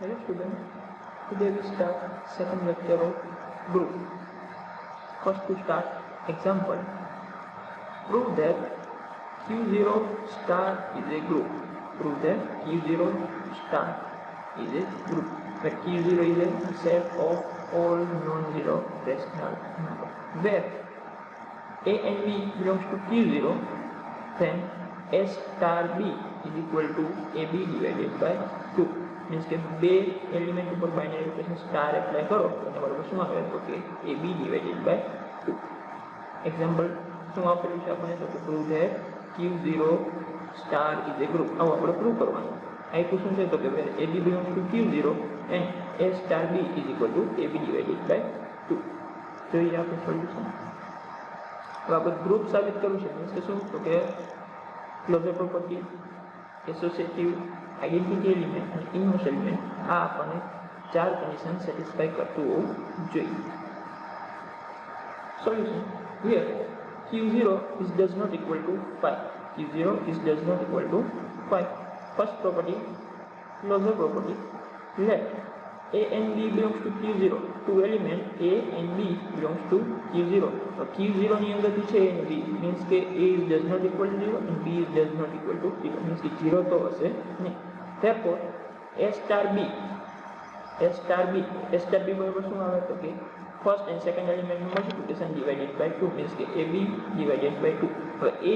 Hello students, today we start second lecture of group. First to start example, prove that Q0 star is a group. Prove that Q0 star is a group. Where Q0 is a set of all non-zero rational numbers. Where A and B belongs to Q0, then A star B is equal to AB divided by 2. Means के बे element पर binary operation star apply करो तो बराबर શું આવે તો કે AB divided by 2. Example શું આપેલું છે આપણે તો કે prove that Q0 star is a group. આવું આપણે પ્રૂવ કરવાનું. આપ્યું શું છે તો કે AB belongs to Q0 and A star B is equal to AB divided by 2. જોઈએ આપણે સોલ્યુશન. હવે આપણે ગ્રુપ સાબિત કરવું છે મીન્સ કે શું તો કે closure property, associative, identity element અને ઇન્વર્સ એલિમેન્ટ આ આપણને ચાર કન્ડિશન સેટિસ્ફાઈ કરતું હોવું જોઈએ. Solution here Q0 is does not equal to 5. Q0 is does not equal to 5. First property, closure property. Let A and B belongs to Q0. Two element A and B belongs to Q0. So Q0 ની અંદરથી છે A અને B means કે A is does not equal to 0 and B is does not equal to 0 means કે 0 તો હશે નહીં. Therefore A star B બરાબર શું આવે તો કે ફર્સ્ટ એન્ડ સેકન્ડ એલિમેન્ટનું મલ્ટિપ્લિકેશન ડિવાઇડેડ બાય 2 મીન્સ કે AB ડિવાઇડેડ બાય 2. હવે A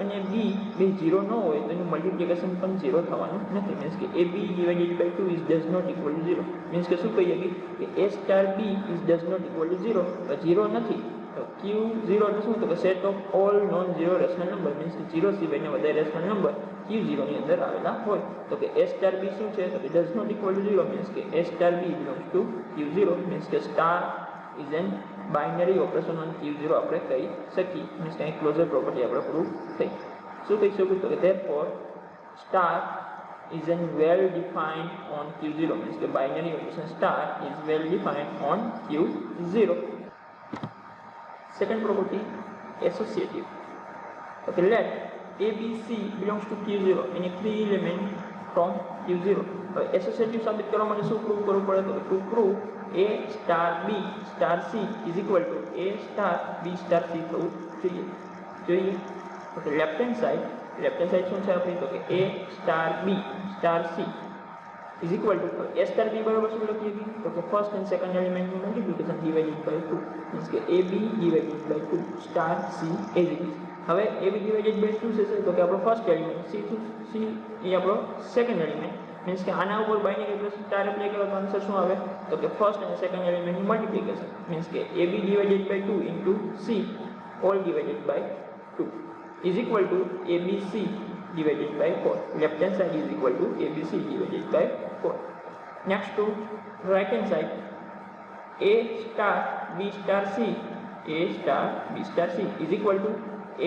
અને B બે 0 ન હોય તો એનું મલ્ટિપ્લિકેશન પણ 0 થવાનું નથી મીન્સ કે AB divided by 2 is does not equal to 0 means કે શું કહીએ કે A star B is does not equal to 0 તો 0 નથી. તો Q0 એટલે શું તો કે set of all non zero rational number means કે 0 સિવાયના બધા રેશનલ નંબર Q0 ની અંદર આવેલા હોય. તો કે A સ્ટાર B શું છે તો કે does not equal to 0 means કે A star B belongs to Q0 means કે star is an binary operation on Q0 આપણે કહી શકીએ મીન્સ કે અહીં ક્લોઝર પ્રોપર્ટી આપણે પ્રૂવ થઈ. શું કહી શકું તો કે therefore star is an well defined on Q0 means the binary operation star is well defined on Q0. Second property, associative. Okay, let ABC belongs to Q0 and a three element from Q0. Associative સાબિત કરવા માટે શું prove કરવું પડે તો to prove A star B star C is equal to A star B star C થવું જોઈએ. Okay, left hand side શું છે આપણી તો કે A star B star C is equal to A star B બરાબર શું લખીએ તો કે ફર્સ્ટ એન્ડ સેકન્ડ એલિમેન્ટનું મલ્ટિપ્લિકેશન ડિવાઇડેડ બાય 2 મીન્સ કે AB divided by 2 star C as it is. હવે AB ડિવાઇડેડ બાય 2 છે તો કે આપણો ફર્સ્ટ એલિમેન્ટ C એ આપણો સેકન્ડ એલિમેન્ટ મીન્સ કે આના ઉપર બાઇનરી ઓપરેશન સ્ટાર એપ્લાય કરો તો આન્સર શું આવે તો કે ફર્સ્ટ અને સેકન્ડ એલિમેન્ટનું મલ્ટિપ્લિકેશન મીન્સ કે AB divided by 2 into C all divided by 2 is equal to ABC divided by 4. Left hand side is equal to ABC divided by 4. Next to right hand side, A star B star C is equal to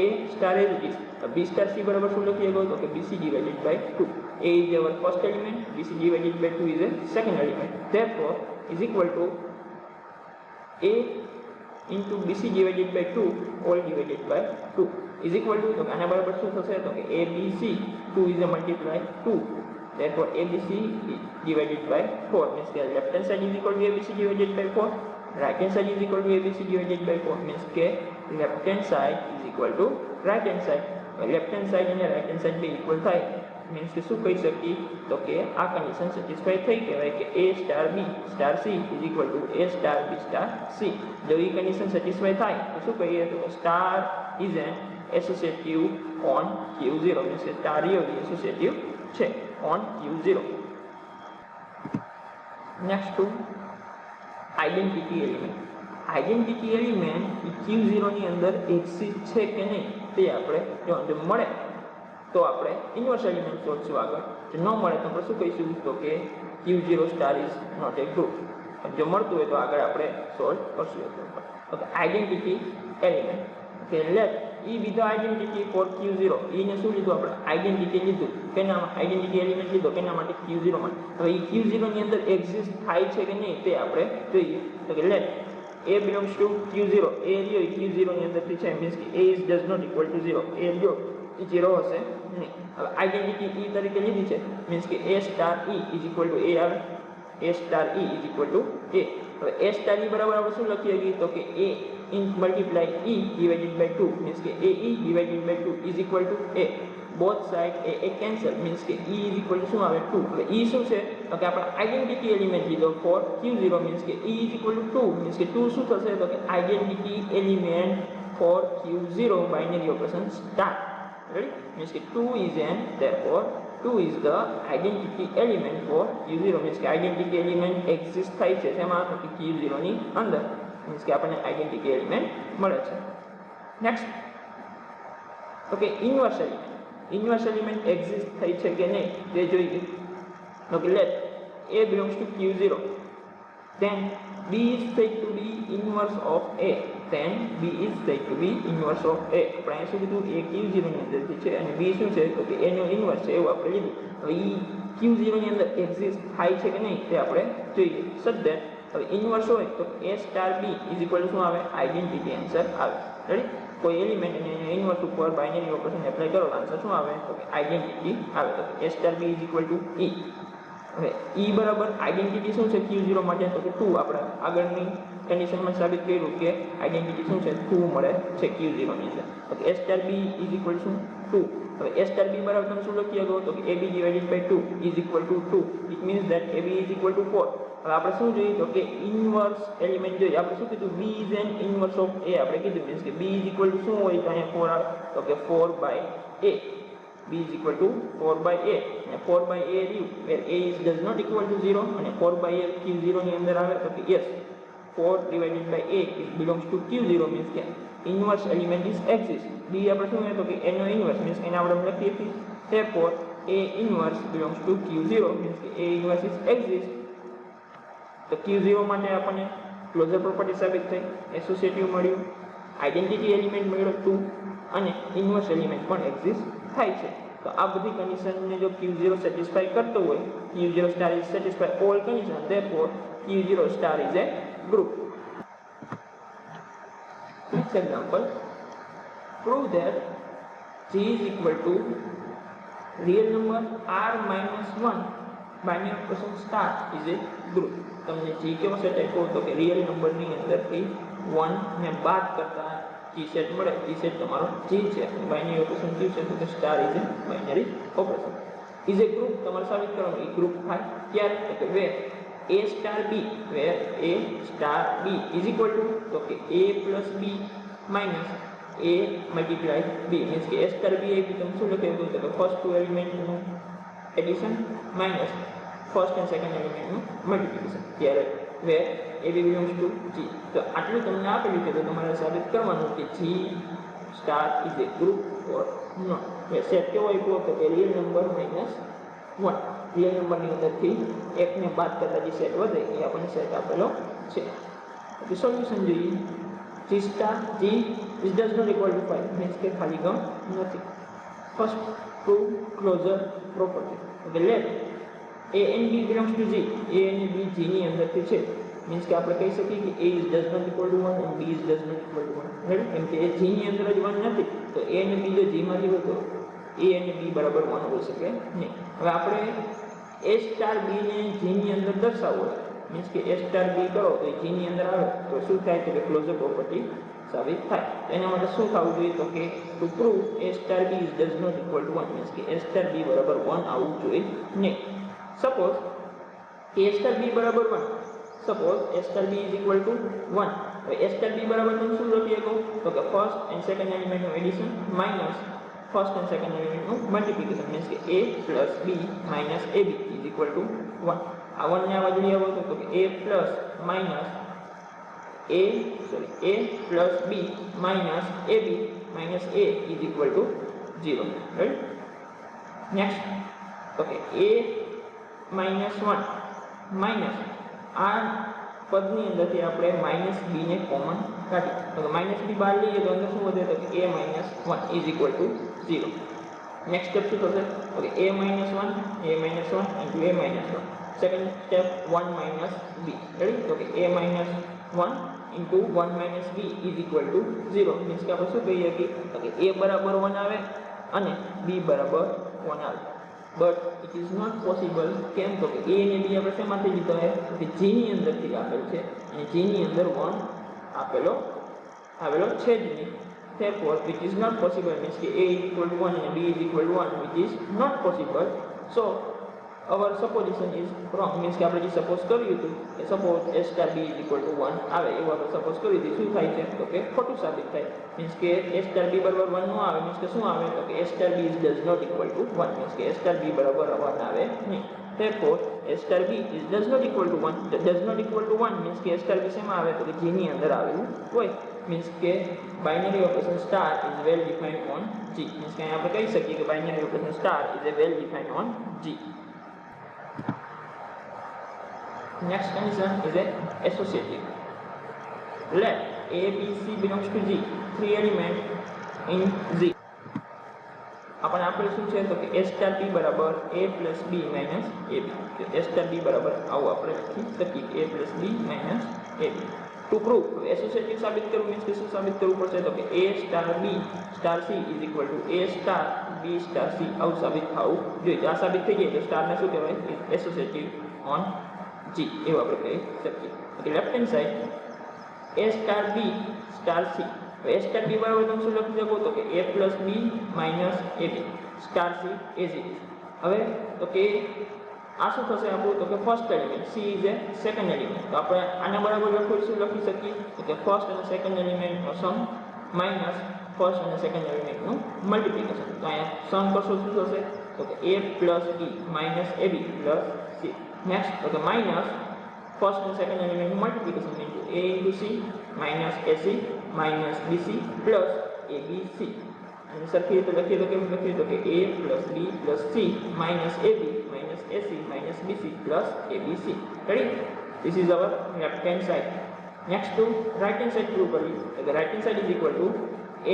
A star as it is. B star C बराबर શું લખીએ તો કે BC divided by 2. A is our first element, BC divided by 2 is a second element. Therefore, is equal to A into BC divided by 2 all divided by 2 is equal to તો આના બરાબર શું થશે તો કે ABC 2 is a multiply 2 therefore ABC divided by 4 means કે left hand side is equal to ABC divided by 4 right hand side is equal to ABC divided by 4 means કે left hand side is equal to right hand side. left hand side અને right hand side બે equal થાય means કે શું કહી શકીએ તો કે આ કન્ડિશન સેટિસ્ફાઈ થઈ કહેવાય કે A star B star C is equal two A star B star C. જો એ કન્ડિશન સેટિસ્ફાઈ થાય તો શું કહીએ તો star is N associative on Q0 means કે સ્ટાર રિયલી associative છે on Q0. Next to identity element. Identity element A Q0 ની અંદર એક્સિસ્ટ છે કે નહીં તે આપણે જો મળે તો આપણે ઇન્વર્સ એલિમેન્ટ શોધશું આગળ. જો ન મળે તો આપણે શું કહીશું તો કે Q0 star is not a group. જો મળતું હોય તો આગળ આપણે સોલ્વ કરશું. Okay, identity element. Okay, let E be the identity for Q0. E ને શું લીધું આપણે આઈડેન્ટિટી લીધું કેના આઈડેન્ટિટી એલિમેન્ટ લીધો કેના માટે Q0 માટે. હવે એ Q0 ની અંદર એક્ઝિસ્ટ થાય છે કે નહીં તે આપણે જોઈએ. તો કે late A belongs to Q0. A રહ્યો Q0 ની અંદરથી છે મીન્સ કે A is does not equal to 0. A રહ્યો એ 0 હશે નહીં. હવે આઈડેન્ટિટી E તરીકે લીધી છે મીન્સ કે A star E is equal to A આવે a star e is equal to a. હવે a star e બરાબર આપણે શું લખી શકીએ તો કે a multiply e divided by 2 means કે a e divided by 2 is equal to a. both side a cancel means કે e is equal to શું આવે 2. હવે e શું છે તો કે આપણે આઇડેન્ટિટી એલિમેન્ટ લીધો for q0 means કે e is equal to 2 means કે 2 શું થશે તો કે identity element for q0 binary operation start. Ready? Means કે 2 is n, therefore 2 is the identity element for q0 means કે identity element exist થાય છે તેમાં તો કે q0 ની અંદર means કે આપણને identity element મળે છે. next okay inverse element exist થાય છે કે નહીં તે જોઈએ. Okay let a belongs to q0 then b is said to be inverse of a. then b is said to be inverse of a. આપણે અહીં શું કીધું a q0 ની અંદરથી છે અને b શું છે તો કે a નો ઇન્વર્સ છે એવું આપણે લીધું. હવે એ q0 ની અંદર એક્ઝિસ્ટ થાય છે કે નહીં તે આપણે જોઈએ. such that હવે ઇન્વર્સ હોય તો a star b is equal to શું આવે આઇડેન્ટિટી આન્સર આવે. રેડી? કોઈ એલિમેન્ટ અને એના ઇન્વર્સ ઉપર બાઇનરી ઓપરેશન એપ્લાય કરો આન્સર શું આવે તો કે આઇડેન્ટિટી આવે. તો a star b is equal to e. હવે e બરાબર આઇડેન્ટિટી શું છે q0 માટે તો કે 2. આપણે આગળની કન્ડિશનમાં સાબિત કર્યું કે આઇડેન્ટિટી શું છે 2 મળે છે q0 ની અંદર. તો a star b is equal to 2. હવે a star b બરાબર તમે શું લખી શકો તો કે ab divided by 2 is equal to 2. it means that ab is equal to 4. હવે આપણે શું જોઈએ તો કે ઇન્વર્સ એલિમેન્ટ જોઈએ. આપણે શું કીધું b is an inverse of a આપણે કીધું means કે b is equal to શું હોય તો અહીંયા 4 આવે તો કે 4 by a. b is equal to 4 by a અને 4 by a રહ્યું where a is does not equal to 0 અને 4 by a q0 ની અંદર આવે તો કે yes 4 divided by a it belongs to q0 means કે inverse element is exist. b આપણે શું હોય તો કે a નો inverse means એને આપણે લખીએ છીએ therefore a inverse belongs to q0 means કે a inverse is exist. તો q0 માટે આપણને ક્લોઝર પ્રોપર્ટી સાબિત થઈ, એસોસિએટિવ મળ્યું, આઇડેન્ટિટી એલિમેન્ટ મળ્યો 2 અને ઇન્વર્સ એલિમેન્ટ પણ એક્ઝિસ્ટ થાય છે. તો આ બધી કન્ડિશનને જો q0 સેટિસ્ફાય કરતો હોય q0 star is satisfy all condition therefore q0 star is a group. Next example, prove that g is equal to real number r minus 1 binary operation start is a group. તમને g કેવો set આપ્યો તો કે real નંબરની અંદરથી 1 ને બાદ કરતા g સેટ મળે. g સેટ તમારો g છે. બાઇનરી ઓપરેશન કયું છે તો કે star is A binary operation. Is A group તમારે સાબિત કરવાનું એ ગ્રુપ થાય ક્યારે તો કે વેર a star b where a star b is equal to તો કે a plus b minus a multiply b means કે a star b એ તમે શું લખ્યું તો કે ફર્સ્ટ ટુ એલિમેન્ટનું addition minus first and second એલિમેન્ટનું મલ્ટિપ્લિકેશન. ત્યારે where a b belongs to g. તો આટલું તમને આપેલું છે તો તમારે સાબિત કરવાનું કે g star is a group or not. હવે સેટ કેવો આપ્યો તો કે રિયલ નંબર માઇનસ 1. રિયલ નંબરની અંદરથી 1 ને બાદ કરતા જે સેટ વધે એ આપણને સેટ આપેલો છે. તો સોલ્યુશન જોઈએ. g star g is does not equal to 5 means કે ખાલી ગમ નથી. First prove closure property. Okay let a and b belongs to g. a અને b g ની અંદરથી છે means કે આપણે કહી શકીએ કે a is does not equal to 1 and b is does not equal to 1. Right? કેમ કે a g ની અંદર જ 1 નથી તો a અને b જો g માંથી હોય તો a અને b બરાબર 1 હોઈ શકે નહીં. હવે આપણે a સ્ટાર b ને g ની અંદર દર્શાવવો મીન્સ કે a સ્ટાર b કરો તો g ની અંદર આવે તો શું થાય તો કે ક્લોઝર પ્રોપર્ટી સાબિત થાય. એના માટે શું થવું જોઈએ તો કે two prove a star b is does not equal to 1 means કે a સ્ટાર b બરાબર 1 આવવું જોઈએ નહીં. સપોઝ a સ્ટાર b બરાબર 1 suppose a star b is equal to 1. હવે a સ્ટાર b બરાબર તમે શું લખી શકો તો કે ફર્સ્ટ એન્ડ સેકન્ડ એલિમેન્ટનું addition minus first and second એલિમેન્ટનું મલ્ટિપ્લિકેશન મીન્સ કે a plus b minus ab is equal to 1. આ 1 ને આ બાજુ લઈ આવો તો કે a plus minus a plus b minus ab minus a is equal to 0. Right? Next okay a minus 1 minus આ પદની અંદરથી આપણે માઇનસ b ને કોમન કાઢી તો માઇનસ b બહાર લઈએ તો અંદર શું વધે તો કે a minus 1 is equal to 0. Next step શું થશે okay a minus 1 into a minus 1. Second step 1 minus b. Ready? તો કે a minus 1 into 1 minus b is equal to 0 means કે આપણે શું કહીએ કે a બરાબર 1 આવે અને b બરાબર 1 આવે. But it is not possible. કેમ તો કે એ અને બી આપણે શેમાંથી લીધો છે કે જીની અંદરથી આપેલ છે અને જીની અંદર 1 આવેલો છે જ નહીં. therefore it is not possible means કે a equal to 1 and b is equal to 1 which is not possible. So our supposition is wrong means કે આપણે જે સપોઝ કર્યું હતું કે suppose a star b is equal to 1 આવે એવું આપણે સપોઝ કર્યું હતું શું થાય છે તો કે ખોટું સાબિત થાય means કે a star b બરાબર 1 નો આવે means કે શું આવે તો કે a star b is does not equal to 1 means કે a star b બરાબર 1 આવે નહીં. therefore a star b is does not equal to 1 does not equal to 1 means કે a star b શેમાં આવે તો કે g ની અંદર આવેલું હોય means કે binary operation star is well defined on g means કે આપણે કહી શકીએ કે binary operation star is a well defined on g. Next condition is a associative. Let a b c belongs to g, three element in z. આપણે આપણે શું છે તો કે a star b બરાબર a plus b minus ab. તો a star b બરાબર આવું આપણે લખી શકીએ a plus b minus ab. To prove associative સાબિત કરવું means કે શું સાબિત કરવું પડશે તો કે a star b star c is equal to a star b star c આવું સાબિત થવું જોઈએ. આ સાબિત થઈ જાય તો સ્ટાર ને શું કહેવાય associative on g એવું આપણે કહી શકીએ. Okay left hand side a star b star c. a star b બરાબર તમે શું લખી શકો તો કે a plus b minus ab star c as it is. હવે તો કે આ શું થશે આપણું તો કે first element c is A second element. તો આપણે આના બરાબર લખી શકીએ તો કે ફર્સ્ટ અને સેકન્ડ એલિમેન્ટનો સમ માઇનસ ફર્સ્ટ અને સેકન્ડ એલિમેન્ટનું મલ્ટિપ્લિકેશન. તો અહીંયા સમ કરશો શું થશે તો કે a plus b minus ab plus c. Next તો કે માઇનસ ફર્સ્ટ અને સેકન્ડ એલિમેન્ટનું multiplication into a into c minus ac minus bc plus abc. અને સરખી રીતે લખીએ તો કેમ લખીએ તો કે a plus b plus c minus ab minus ac minus bc plus abc. ready? This is our left hand side. Next to right hand side prove કરીએ તો કે right hand side is equal to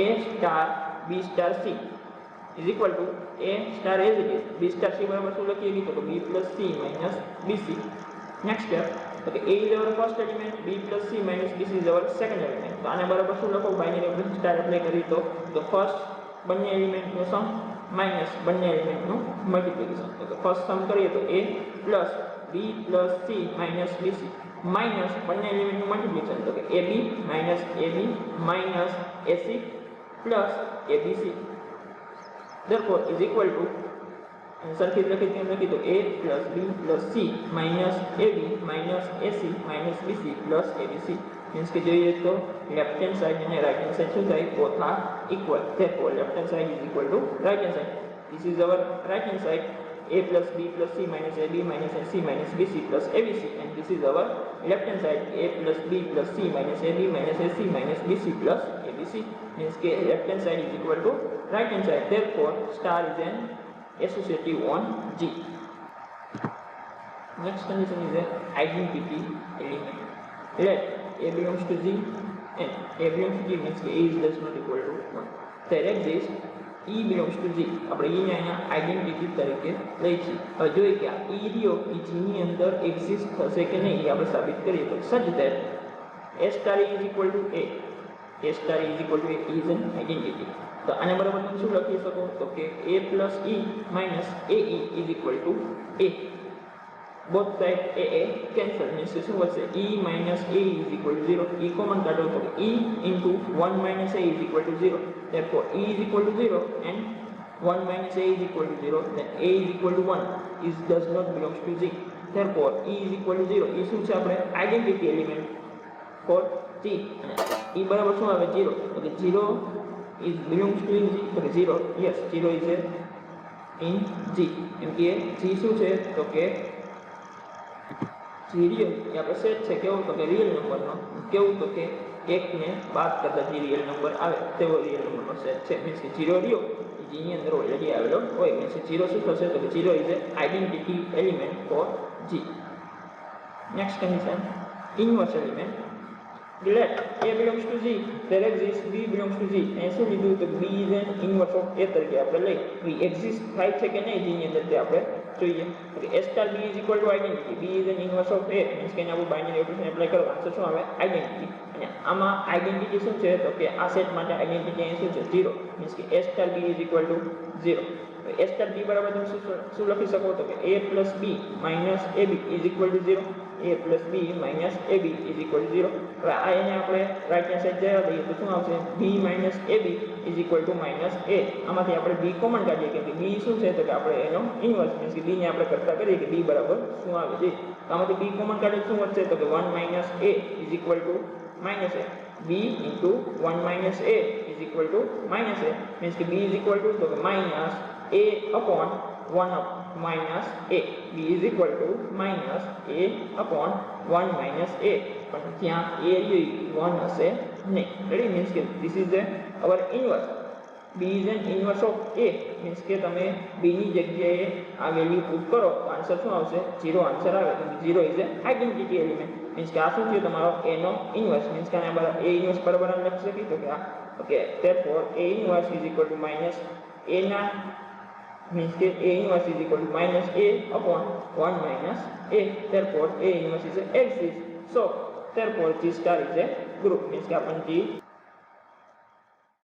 a star b star c is equal to a star as it is. b star c બરાબર શું લખીએ તો b plus c minus bc. next step તો કે a is our first element b plus c minus bc is our second element. તો આને બરાબર શું લખો બાઇનરી ઓપરેશન સ્ટાર એપ્લાય કરી તો ફર્સ્ટ બંને એલિમેન્ટનો સમ માઇનસ બંને એલિમેન્ટનું મલ્ટિપ્લિકેશન. તો કે ફર્સ્ટ સમ કરીએ તો a plus b plus c minus bc minus બંને એલિમેન્ટનું મલ્ટિપ્લિકેશન તો કે ab minus ab minus ac plus abc. therefore is equal to સરખી લખી તેમ લખી તો a plus b plus c minus ab minus ac minus bc plus abc. Means કે જોઈએ તો લેફ્ટ હેન્ડ સાઈડ અને રાઈટ હેન્ડ સાઈડ શું થાય both are equal. therefore left hand side is equal to right hand side. this is our right hand side a plus b plus c minus ab minus ac minus bc plus abc and this is our left hand side a plus b plus c minus ab minus ac minus bc plus abc. means કે left hand side is equal to right hand side. therefore star is an associative on G. Next condition is an identity element. Let A belongs to G and A belongs to G means A is does not equal to 1. There exists E belongs to G. આપણે E ને અહીંયા identity તરીકે લઈ છીએ. હવે જોઈએ કે આ E રહ્યો એ G ની અંદર એક્ઝિસ્ટ થશે કે નહીં એ આપણે સાબિત કરીએ તો such that A star is equal to A. A star is equal to A is an identity. તો આને બરાબર તમે શું લખી શકો તો કે a plus e minus ae is equal to a. both side a cancel means શું વધશે e minus a is equal to 0. e common કાઢો તો e into 1 minus a is equal to 0. therefore e is equal to 0 and 1 minus a is equal to 0. then a is equal to 1 is does not belongs to G. therefore e is equal to 0. એ શું છે આપણે identity element for G. e બરાબર શું આવે 0 તો કે 0 is belongs to in G. okay 0 yes 0 is in G. એમ કે G શું છે તો કે G રિયલ એ આપણે સેટ છે કેવો તો કે રિયલ નંબરનો કેવું તો કે 1 ને બાદ કરતા જે રિયલ નંબર આવે તેવો રિયલ નંબરનો સેટ છે. મીન્સ કે 0 રહ્યો એ G ની અંદર ઓલરેડી આવેલો હોય. મીન્સ કે 0 શું થશે તો કે 0 is a identity element for G. next condition inverse element. let A belongs to G, there exists B belongs to G. અને શું લીધું તો B is an inverse of A તરીકે આપણે લઈ B exist થાય છે કે નહીં G ની અંદર તે આપણે જોઈએ. Okay A star B is equal to identity. B is an inverse of A means કે એને આપણે બાઇનરી ઓપરેશન એપ્લાય કરવા તો શું આવે આઇડેન્ટિટી. અને આમાં આઇડેન્ટિટી શું છે તો કે આ સેટ માટે આઇડેન્ટિટી અહીં શું છે 0 means કે A star B is equal to 0. તો a સ્ટાર b બરાબર તમે શું લખી શકો તો કે a plus b minus ab is equal to 0. a plus b minus ab is equal to 0. હવે આ એને આપણે રાઈટ હેન્ડ સાઈડ જવા દઈએ તો શું આવશે b minus ab is equal to minus a. આમાંથી આપણે b કોમન કાઢીએ કેમ કે b શું છે તો કે આપણે એનો ઇન્વર્સ મીન્સ કે b ને આપણે કરતા કરીએ કે b બરાબર શું આવે છે. આમાંથી b કોમન કાઢીએ શું વધશે તો કે 1 minus a is equal to minus a. b into 1 minus a is equal to minus a means કે b is equal to તો કે minus a upon 1 minus a. b is equal to minus a upon 1 minus a. પણ ત્યાં a 1 હશે નહીં. Ready means કે this is our inverse. b is an inverse of a means કે તમે b ની જગ્યાએ આ વેલ્યુ પુટ કરો તો આન્સર શું આવશે 0 આન્સર આવે. કેમ કે 0 is a identity element means કે આ શું છે તમારો a નો ઇન્વર્સ મીન્સ કે આને બરાબર a ઇન્વર્સ બરાબર લખી શકીએ તો કે આ okay therefore a inverse is equal to minus a ના means કે a inverse is equal to minus a upon 1 minus a. therefore a inverse is a axis. so therefore G star is a group means કે આપણને G